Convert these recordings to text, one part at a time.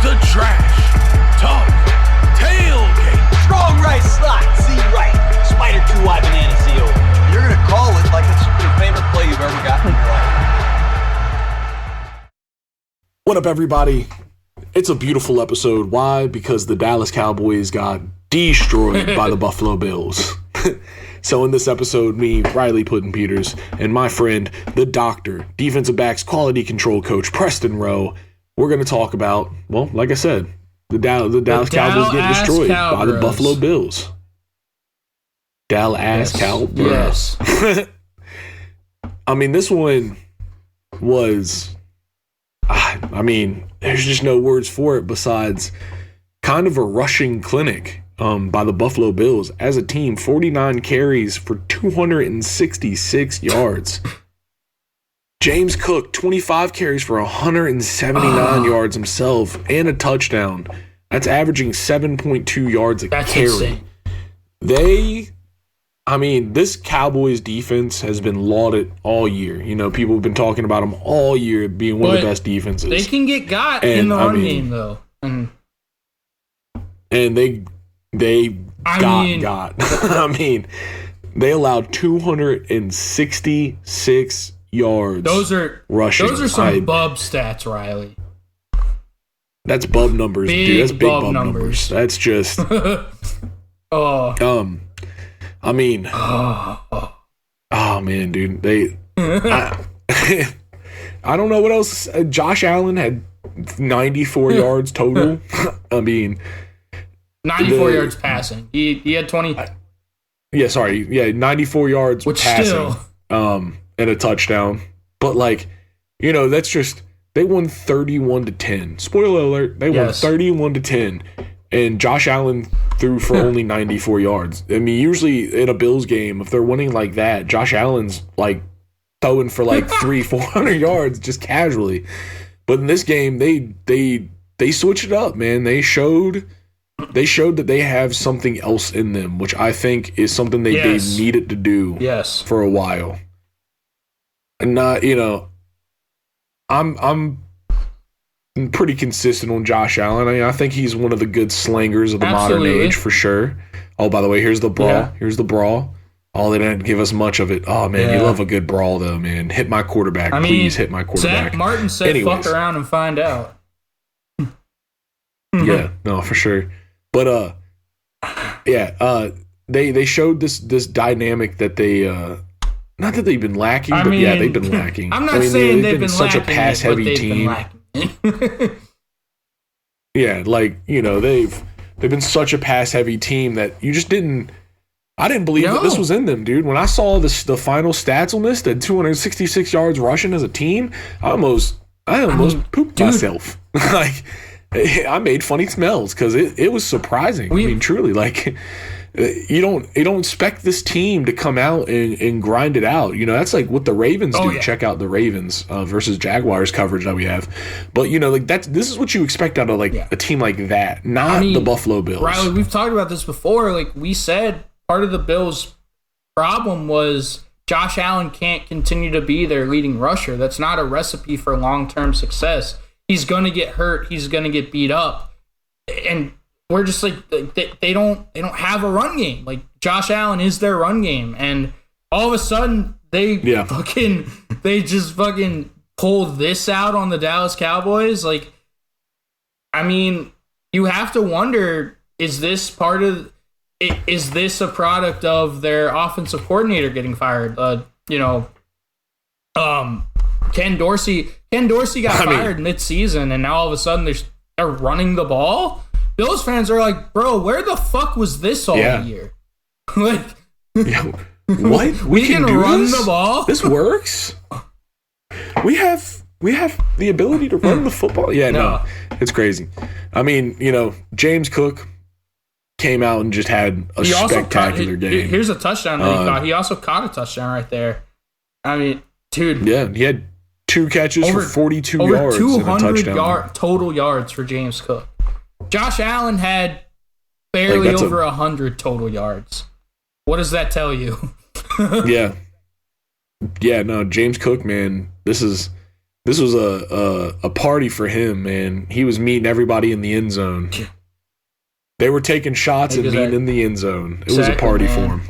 The Trash Talk Tailgate. Strong right slot, Z right. Spider 2 wide banana seal. You're going to call it like it's your favorite play you've ever gotten in your life. What up, everybody? It's a beautiful episode. Why? Because the Dallas Cowboys got destroyed by the Buffalo Bills. So in this episode, me, Riley Puddin-Peters, and my friend, the doctor, defensive backs quality control coach, Preston Rowe, we're going to talk about, well, like I said, the Dallas Cowboys getting destroyed by the Buffalo Bills. Dallas Cowboys. Yes. I mean, this one was, there's just no words for it besides kind of a rushing clinic by the Buffalo Bills. As a team, 49 carries for 266 yards. James Cook, 25 carries for 179 yards himself and a touchdown. That's averaging 7.2 yards a carry. Insane. This Cowboys defense has been lauded all year. You know, people have been talking about them all year being one of the best defenses. They can get in the run game, though. And they got. They allowed 266 yards. Those are rushing. Those are some bub stats, Riley. That's bub numbers, dude. That's big bub numbers. That's just. Oh man, dude. I don't know what else. Josh Allen had 94 yards total. 94 yards passing. He had 20. 94 yards passing. Still. And a touchdown. But that's just, they won 31-10. Spoiler alert, they won 31-10. And Josh Allen threw for only 94 yards. Usually in a Bills game, if they're winning like that, Josh Allen's throwing for 300-400 yards just casually. But in this game, they switched it up, man. They showed that they have something else in them, which I think is something they needed to do for a while. And I'm pretty consistent on Josh Allen. I think he's one of the good slangers of the modern age for sure. Oh, by the way, here's the brawl. Yeah. Here's the brawl. Oh, they didn't give us much of it. Oh, man, you love a good brawl, though, man. Hit my quarterback. Please hit my quarterback. Zach Martin said, fuck around and find out. Yeah, no, for sure. But, they showed this dynamic that they, not that they've been lacking, but they've been lacking. I'm not saying they've been such lacking, a pass-heavy team. They've been such a pass-heavy team that you just didn't. I didn't believe that this was in them, dude. When I saw the final stats on this, the 266 yards rushing as a team, I almost pooped myself. I made funny smells because it was surprising. Truly, you don't expect this team to come out and grind it out. That's what the Ravens do. Check out the Ravens versus Jaguars coverage that we have. But this is what you expect out of a team like that, not the Buffalo Bills. Riley, we've talked about this before. We said part of the Bills' problem was Josh Allen can't continue to be their leading rusher. That's not a recipe for long-term success. He's going to get hurt. He's going to get beat up. And we're just they don't have a run game. Josh Allen is their run game. And all of a sudden they just pulled this out on the Dallas Cowboys. You have to wonder, is this a product of their offensive coordinator getting fired? Ken Dorsey got fired mid-season, and now all of a sudden they're running the ball. Bills fans are like, bro, where the fuck was this all year? What? We can run the ball? This works? We have the ability to run the football? Yeah, no. It's crazy. James Cook came out and just had a spectacular game. Here's a touchdown that he caught. He also caught a touchdown right there. Dude. Yeah, he had 2 catches for 42 yards. Over 200 total yards for James Cook. Josh Allen had barely over 100 total yards. What does that tell you? Yeah, no, James Cook, man, this is This was a party for him, man. He was meeting everybody in the end zone. They were taking shots and meeting in the end zone. It was a party for him.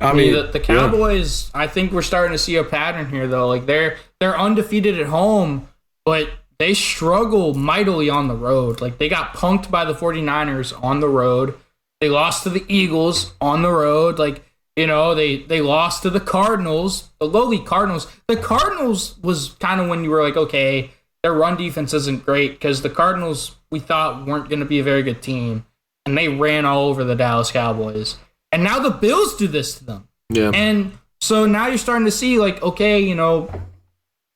I mean, the Cowboys, I think we're starting to see a pattern here, though. Like, they're undefeated at home, but they struggle mightily on the road. Like, they got punked by the 49ers on the road. They lost to the Eagles on the road. Like, you know, they lost to the Cardinals, the lowly Cardinals. The Cardinals was kind of when you were like, okay, their run defense isn't great because the Cardinals we thought weren't going to be a very good team, and they ran all over the Dallas Cowboys. And now the Bills do this to them. Yeah. And so now you're starting to see, like, okay, you know,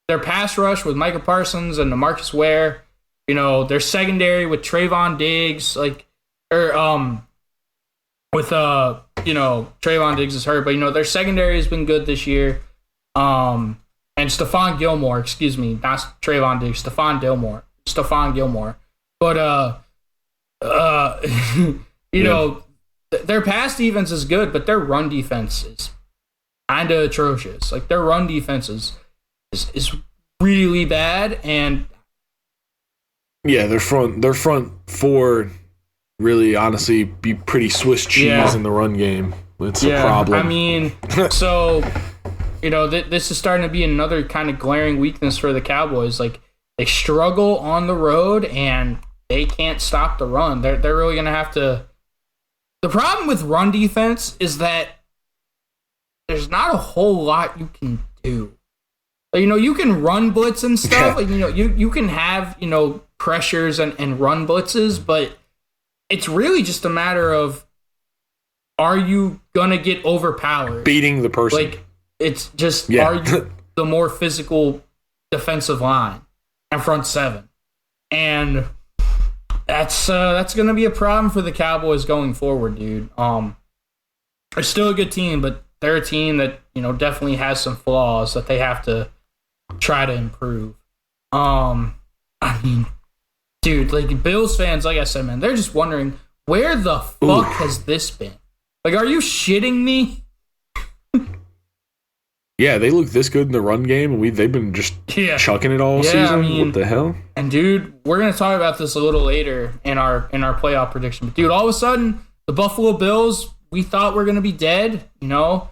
their pass rush with Micah Parsons and DeMarcus Ware, you know, their secondary with Trayvon Diggs, like, or with you know, Trayvon Diggs is hurt, but you know, their secondary has been good this year. And Stephon Gilmore, excuse me, not Trayvon Diggs, Stephon Gilmore. But you know, their pass defense is good, but their run defense is kind of atrocious. Like, their run defense is really bad, and yeah, their front four really, honestly, be pretty Swiss cheese in the run game. It's a problem. I mean, so, you know, this is starting to be another kind of glaring weakness for the Cowboys. Like, they struggle on the road, and they can't stop the run. They're really going to have to. The problem with run defense is that there's not a whole lot you can do. Like, you know, you can run blitz and stuff. Like, you know, you can have, you know, pressures and run blitzes, but it's really just a matter of, are you going to get overpowered? Beating the person. Like, it's just, are you the more physical defensive line and front seven? And that's going to be a problem for the Cowboys going forward, dude. They're still a good team, but they're a team that, you know, definitely has some flaws that they have to try to improve. I mean, dude, like, Bills fans, like I said, man, they're just wondering, where the fuck has this been? Like, are you shitting me? Yeah, they look this good in the run game, and they've been just chucking it all season. I mean, what the hell? And dude, we're gonna talk about this a little later in our playoff prediction. But dude, all of a sudden, the Buffalo Bills, we thought were gonna be dead. You know,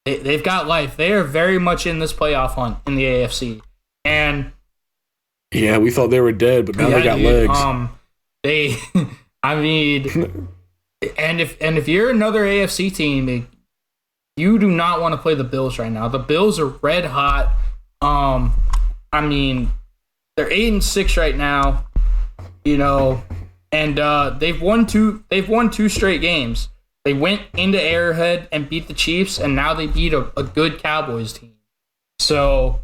they've got life. They are very much in this playoff hunt in the AFC. And yeah, we thought they were dead, but now they got legs. I mean, and if you're another AFC team, you do not want to play the Bills right now. The Bills are red hot. I mean, they're 8-6 right now, you know, and they've won two straight games. They went into Arrowhead and beat the Chiefs, and now they beat a good Cowboys team. So,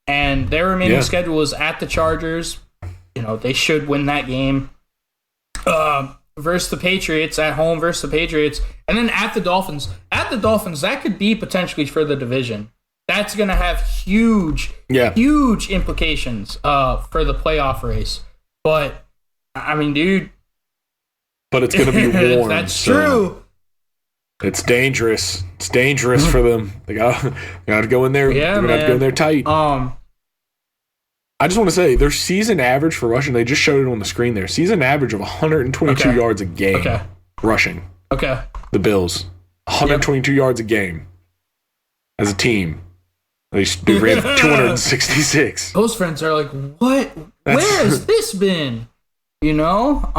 and their remaining schedule is at the Chargers. You know, they should win that game. Versus the Patriots, at home versus the Patriots, and then at the Dolphins. At the Dolphins, that could be potentially for the division. That's going to have huge implications for the playoff race. But, I mean, dude. But it's going to be warm. That's true. It's dangerous. It's dangerous for them. They got to go in there. Yeah, they're going to have to go in there tight. I just want to say, their season average for rushing, they just showed it on the screen there. Season average of 122 yards a game rushing. Okay. The Bills. 122 yards a game as a team. They ran 266. Those friends are like, what? Where has this been? You know?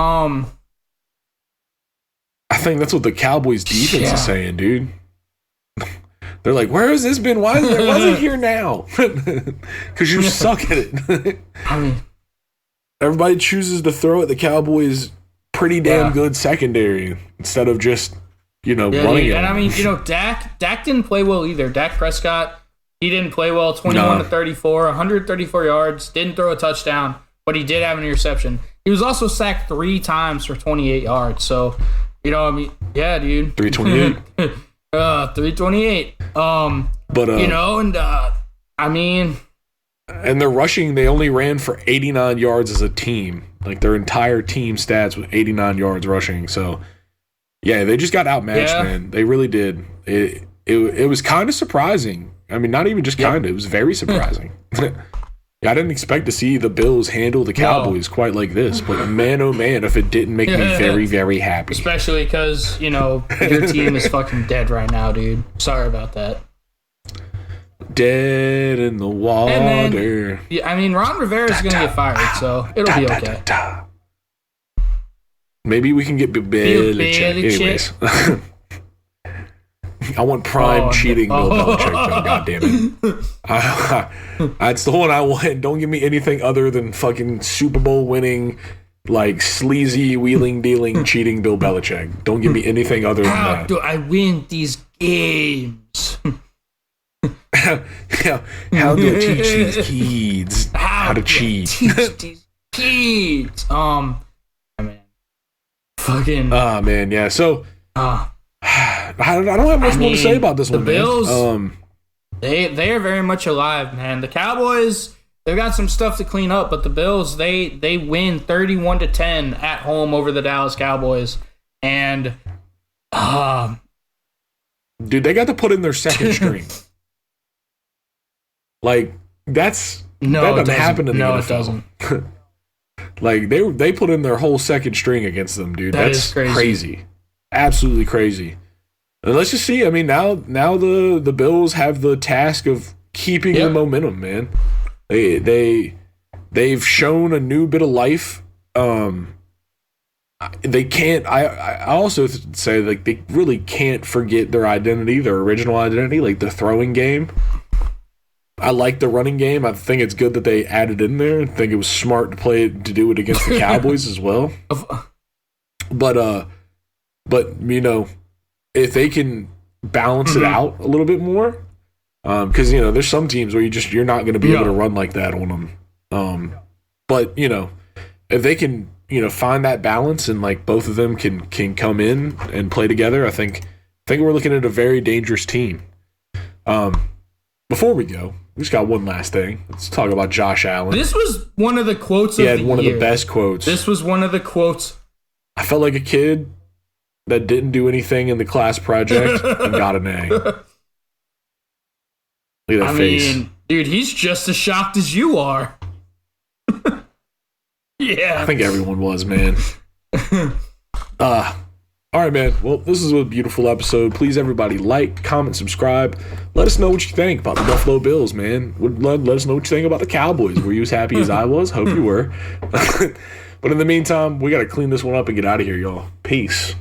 I think that's what the Cowboys defense is saying, dude. They're like, where has this been? Why is it here now? Because you suck at it. I mean, everybody chooses to throw at the Cowboys' pretty damn good secondary instead of just, you know, running it. And I mean, you know, Dak didn't play well either. Dak Prescott, he didn't play well. 21 to 34, 134 yards, didn't throw a touchdown, but he did have an interception. He was also sacked 3 times for 28 yards. So, you know, I mean, yeah, dude. 328. 328. But you know, and I mean, and their rushing, they only ran for 89 yards as a team. Like, their entire team stats with 89 yards rushing. So, yeah, they just got outmatched, man. They really did. It was kind of surprising. I mean, not even just kind of. It was very surprising. I didn't expect to see the Bills handle the Cowboys quite like this, but man, oh man, if it didn't make me very, very happy. Especially because, your team is fucking dead right now, dude. Sorry about that. Dead in the water. Then, I mean, Ron Rivera's going to get fired, so it'll be okay. Maybe we can get Belichick. Anyways. I want prime cheating Bill Belichick, John. God damn it. That's the one I want. Don't give me anything other than fucking Super Bowl winning, like sleazy, wheeling, dealing, cheating Bill Belichick. Don't give me anything other than that. How do I win these games? How do I teach these kids how to cheat? Teach these kids. Man. Fucking. Man, yeah. So. I don't have much more to say about this one, the Bills, man. They are very much alive, man. The Cowboys, they've got some stuff to clean up, but the Bills, they win 31-10 at home over the Dallas Cowboys, and dude, they got to put in their second string. Like that doesn't happen in the NFL. It doesn't. Like they put in their whole second string against them, dude. That's crazy. Absolutely crazy. And let's just see. I mean, now the Bills have the task of keeping the momentum, man. They've shown a new bit of life. They can't. I also say, like, they really can't forget their identity, their original identity, like the throwing game. I like the running game. I think it's good that they added in there. I think it was smart to do it against the Cowboys as well. But if they can balance it out a little bit more, because there's some teams where you're not going to be able to run like that on them. But if they can find that balance and like both of them can come in and play together, I think we're looking at a very dangerous team. Before we go, we just got one last thing. Let's talk about Josh Allen. This was one of the quotes of the year. He had one of the best quotes. This was one of the quotes. I felt like a kid that didn't do anything in the class project and got an A. Look at that face. Mean, dude, he's just as shocked as you are. Yeah. I think everyone was, man. All right, man. Well, this is a beautiful episode. Please, everybody, like, comment, subscribe. Let us know what you think about the Buffalo Bills, man. Let us know what you think about the Cowboys. Were you as happy as I was? Hope you were. But in the meantime, we got to clean this one up and get out of here, y'all. Peace.